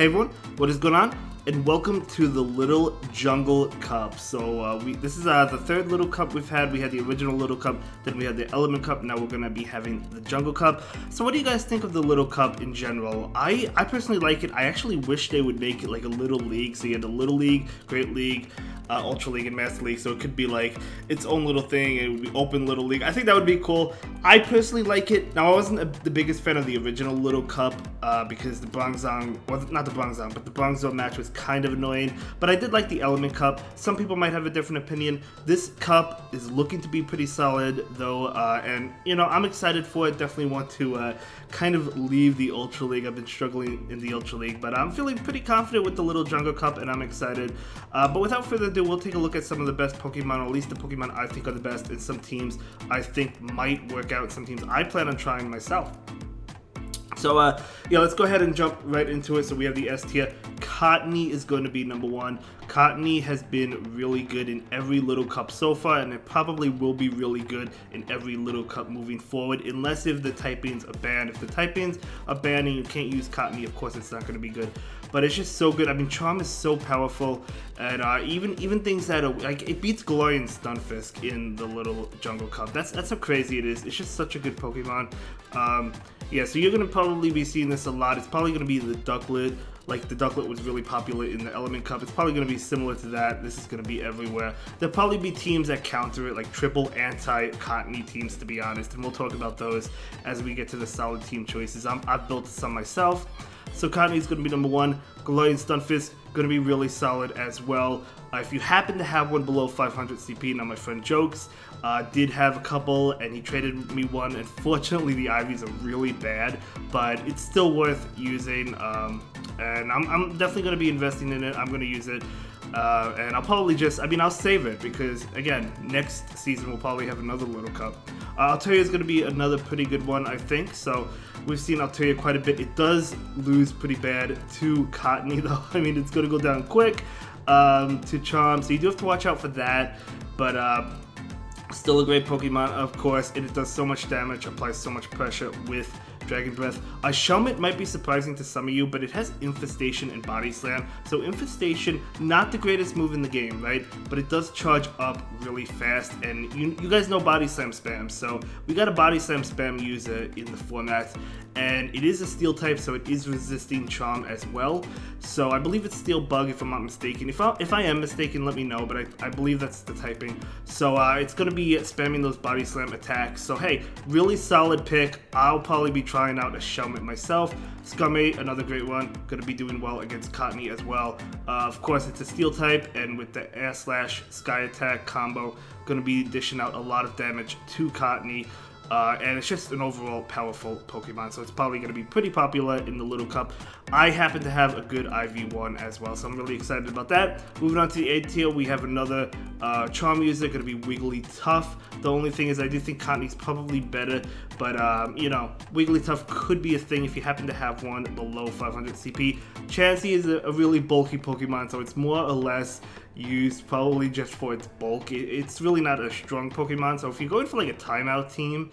Hey everyone, what is going on? And welcome to the Little Jungle Cup. So this is the third Little Cup we've had. We had the original Little Cup, then we had the Element Cup, now we're going to be having the Jungle Cup. So what do you guys think of the Little Cup in general? I personally like it. I actually wish they would make it like a Little League. So you had the Little League, Great League, Ultra League, and Master League. So it could be like its own little thing. It would be open Little League. I think that would be cool. I personally like it. Now I wasn't the biggest fan of the original Little Cup because the Bronzong, well not the Bronzong, but the Bronzong match was kind of annoying. But I did like the Element Cup. Some people might have a different opinion. This cup is looking to be pretty solid though, and you know, I'm excited for it. Definitely want to kind of leave the Ultra League. I've been struggling in the Ultra League, but I'm feeling pretty confident with the Little Jungle Cup and I'm excited. But without further ado, we'll take a look at some of the best Pokemon, or at least the Pokemon I think are the best, and some teams I think might work out, some teams I plan on trying myself. So, yeah, let's go ahead and jump right into it. So we have the S tier. Cottonee is going to be number one. Cottonee has been really good in every Little Cup so far, and it probably will be really good in every Little Cup moving forward, unless if the typings are banned. If the typings are banned and you can't use Cottonee, of course it's not going to be good. But it's just so good. I mean, Charm is so powerful, and even things that are like, it beats Galarian Stunfisk in the Little Jungle Cup. That's how crazy it is. It's just such a good Pokemon. Yeah, so you're gonna probably be seeing this a lot. It's probably gonna be the Ducklet. Like the Ducklet was really popular in the Element Cup. It's probably going to be similar to that. This is going to be everywhere. There'll probably be teams that counter it, like triple anti-Cottonee teams, to be honest. And we'll talk about those as we get to the solid team choices. I've built some myself. So Cottonee is going to be number one. Galarian Stunfisk going to be really solid as well. If you happen to have one below 500 CP, now my friend Jokes did have a couple and he traded me one. Unfortunately, the IVs are really bad, but it's still worth using. And I'm definitely going to be investing in it. I'm going to use it. And I'll probably I'll save it because, again, next season we'll probably have another Little Cup. Altaria is going to be another pretty good one, I think. So we've seen Altaria quite a bit. It does lose pretty bad to Cottonee, though. I mean, it's going to go down quick to Charm. So you do have to watch out for that. But still a great Pokemon, of course. And it does so much damage, applies so much pressure with Dragon Breath. Shelmet might be surprising to some of you, but it has Infestation and Body Slam. So Infestation, not the greatest move in the game, right? But it does charge up really fast, and you guys know Body Slam spam. So we got a Body Slam spam user in the format, and it is a Steel type, so it is resisting Charm as well. So I believe it's Steel Bug, if I'm not mistaken. If I am mistaken, let me know, but I believe that's the typing. So it's going to be spamming those Body Slam attacks. So hey, really solid pick. I'll probably be trying out a Shelmet myself. Scummy, another great one, going to be doing well against Cottonee as well. Of course, it's a Steel type, and with the Air Slash Sky Attack combo, going to be dishing out a lot of damage to Cottonee. And it's just an overall powerful Pokemon, so it's probably going to be pretty popular in the Little Cup. I happen to have a good IV1 as well, so I'm really excited about that. Moving on to the A tier, we have another Charm user, going to be Wigglytuff. The only thing is I do think Cottonee's probably better, but you know, Wigglytuff could be a thing if you happen to have one below 500 CP. Chansey is a really bulky Pokemon, so it's more or less used probably just for its bulk. It's really not a strong Pokemon, so if you're going for like a timeout team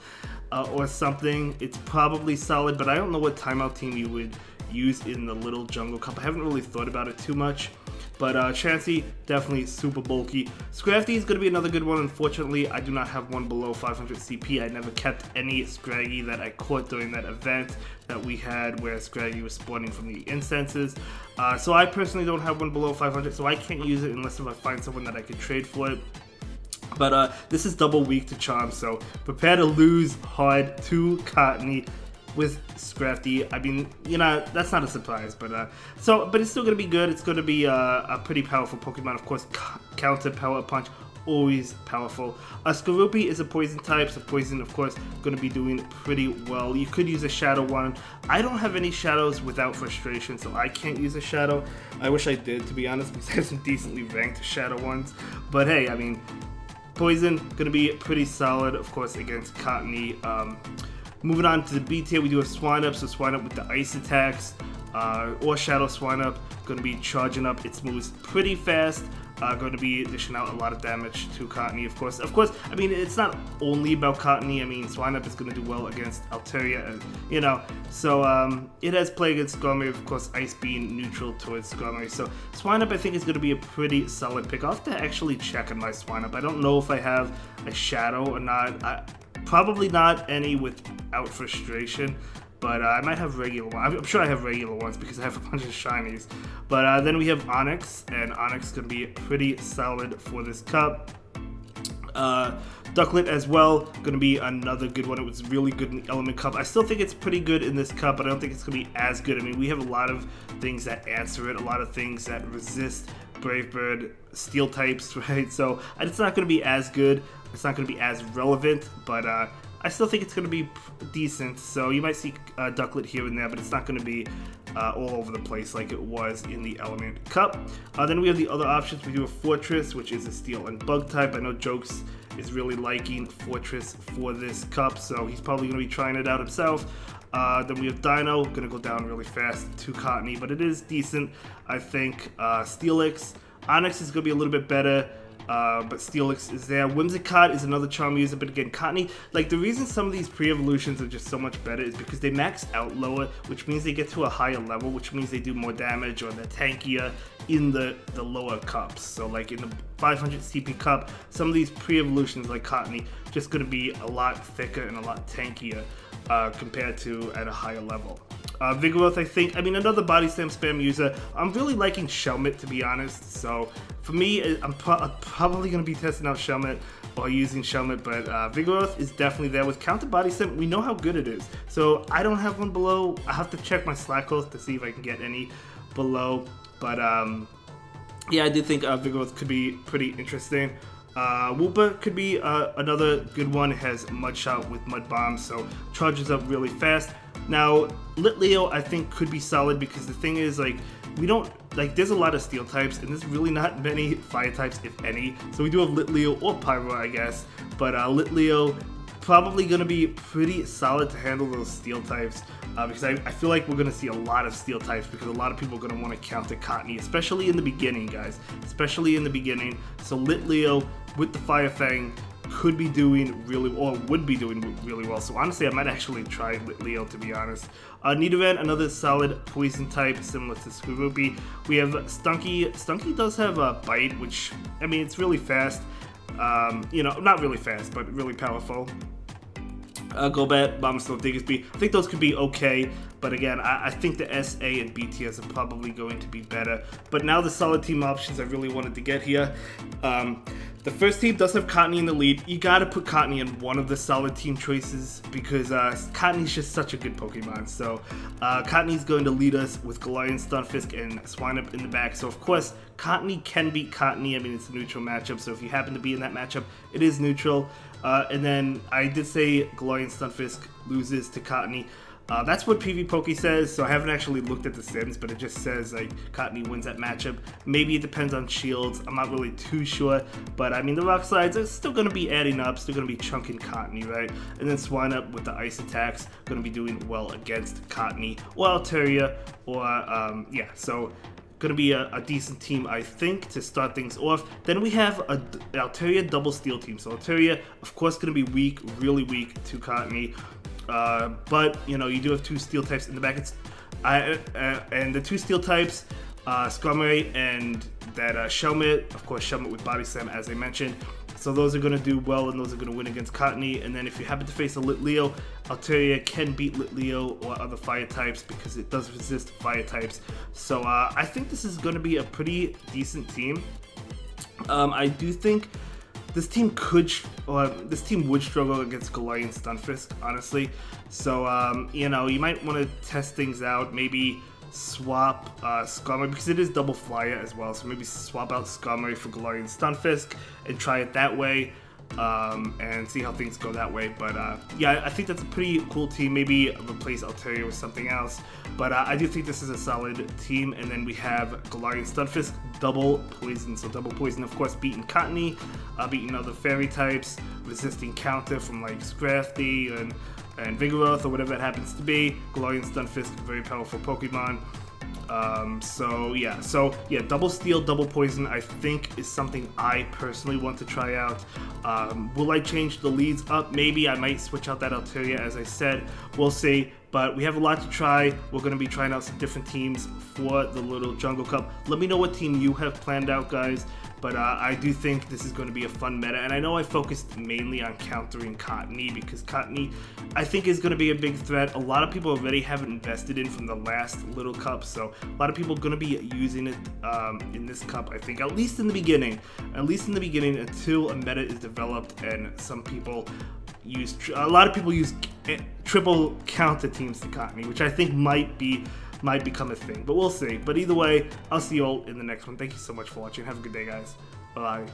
or something, it's probably solid, but I don't know what timeout team you would use in the Little Jungle Cup. I haven't really thought about it too much. But Chansey, definitely super bulky. Scrafty is going to be another good one. Unfortunately, I do not have one below 500 CP. I never kept any Scraggy that I caught during that event that we had where Scraggy was spawning from the incenses. So I personally don't have one below 500, so I can't use it unless if I find someone that I could trade for it. But this is double weak to Charm, so prepare to lose hard to Cottonee with Scrafty. I mean, you know, that's not a surprise, but it's still gonna be good. It's gonna be a pretty powerful Pokemon, of course. Counter Power Punch, always powerful. Skorupi is a poison type, so poison, of course, gonna be doing pretty well. You could use a Shadow one. I don't have any Shadows without Frustration, so I can't use a Shadow. I wish I did, to be honest, because I have some decently ranked Shadow ones. But hey, I mean, poison gonna be pretty solid, of course, against Cottonee. Moving on to the B tier, we do have Swine Up. So Swine Up with the ice attacks, or Shadow Swine Up, going to be charging up its moves pretty fast. going to be dishing out a lot of damage to Cottony, of course. I mean, it's not only about Cottony. I mean, Swine Up is going to do well against Altaria, you know. So it has play against Skarmory, of course, Ice being neutral towards Skarmory. So Swine Up, I think, is going to be a pretty solid pick. I'll have to actually check on my Swine Up. I don't know if I have a Shadow or not. Probably not any without Frustration. But I might have regular ones. I'm sure I have regular ones because I have a bunch of shinies. But then we have Onyx, and Onyx is going to be pretty solid for this cup. Ducklet as well, going to be another good one. It was really good in the Element Cup. I still think it's pretty good in this cup, but I don't think it's going to be as good. I mean, we have a lot of things that answer it, a lot of things that resist Brave Bird, Steel types, right? So it's not going to be as good. It's not going to be as relevant, but I still think it's going to be decent, so you might see Ducklet here and there, but it's not going to be all over the place like it was in the Element Cup. Then we have the other options. We do a Fortress, which is a Steel and Bug type. I know Jokes is really liking Fortress for this cup, so he's probably going to be trying it out himself. Then we have Dino, going to go down really fast to Cottony, but it is decent, I think. Steelix, Onyx is going to be a little bit better. But Steelix is there. Whimsicott is another charm user, but again, Cottony, like the reason some of these pre-evolutions are just so much better is because they max out lower, which means they get to a higher level, which means they do more damage or they're tankier in the lower cups. So like in the 500 CP cup, some of these pre-evolutions like Cottony just going to be a lot thicker and a lot tankier compared to at a higher level. Vigoroth, I mean, another body slam spam user. I'm really liking Shelmet, to be honest. So for me, I'm probably going to be testing out Shelmet or using Shelmet, but Vigoroth is definitely there. With counter body slam, we know how good it is. So I don't have one below. I have to check my Slack host to see if I can get any below. But yeah, I do think Vigoroth could be pretty interesting. Wooper could be another good one. It has Mud Shot with Mud Bomb, so charges up really fast. Now, Litleo I think could be solid because the thing is, like, we don't, like, there's a lot of Steel types and there's really not many Fire types, if any. So we do have Litleo or Pyro, I guess, but Litleo probably going to be pretty solid to handle those Steel types because I feel like we're going to see a lot of Steel types because a lot of people are going to want to counter Cottony, especially in the beginning, guys, especially in the beginning. So Litleo with the Fire Fang could be doing really, or would be doing really well. So honestly, I might actually try Litleo, to be honest. Nidoran, another solid poison type, similar to Squirrelby. We have Stunky. Stunky does have a Bite, which, I mean, it's really fast. You know, not really fast, but really powerful. Golbat, Bombastone, Diggersby. I think those could be okay, but again, I think the SA and BTS are probably going to be better. But now the solid team options I really wanted to get here. The first team does have Cottony in the lead. You gotta put Cottony in one of the solid team choices because Cottony's just such a good Pokemon. So Cottony's going to lead us with Galarian, Stunfisk, and Swine Up in the back. So of course, Cottony can beat Cottony. I mean, it's a neutral matchup, so if you happen to be in that matchup, it is neutral. And then I did say Galarian Stunfisk loses to Cottony. That's what PvPoke says, so I haven't actually looked at the sims, but it just says like Cottony wins that matchup. Maybe it depends on shields, I'm not really too sure, but I mean the rock slides are still going to be adding up, still going to be chunking Cottony, right? And then Swine Up with the ice attacks, going to be doing well against Cottony or Altaria, or yeah, so going to be a decent team, I think, to start things off. Then we have a Altaria double steel team. So Altaria, of course, going to be weak, really weak to Cottony. But, you know, you do have two steel types in the back. And the two steel types, Skarmory and that Shelmet, of course, Shelmet with Body Slam, as I mentioned. So those are going to do well, and those are going to win against Cottony. And then if you happen to face a Litleo, Altaria can beat Litleo or other fire types because it does resist fire types. So I think this is going to be a pretty decent team. I do think this team would struggle against Galarian Stunfisk, honestly. So you know, you might want to test things out. Maybe swap Skarmory because it is double flyer as well. So maybe swap out Skarmory for Galarian Stunfisk and try it that way. And see how things go that way. But yeah, I think that's a pretty cool team. Maybe replace Altaria with something else. But I do think this is a solid team. And then we have Galarian Stunfisk, double poison. So double poison, of course, beating Cottony, beating other fairy types, resisting counter from like Scrafty and Vigoroth or whatever it happens to be. Galarian Stunfisk, very powerful Pokemon. So yeah, double steel, double poison, I think is something I personally want to try out. Will I change the leads up? Maybe I might switch out that Altaria, as I said. We'll see. But we have a lot to try. We're going to be trying out some different teams for the Little Jungle Cup. Let me know what team you have planned out, guys. But I do think this is going to be a fun meta. And I know I focused mainly on countering Cottony, because Cottony, I think, is going to be a big threat. A lot of people already have invested in from the last Little Cup. So a lot of people are going to be using it in this cup, I think. At least in the beginning. At least in the beginning, until a meta is developed and some people use... A lot of people use triple counter teams to Cottony, which I think might become a thing, but we'll see. But either way, I'll see you all in the next one. Thank you so much for watching. Have a good day, guys. Bye.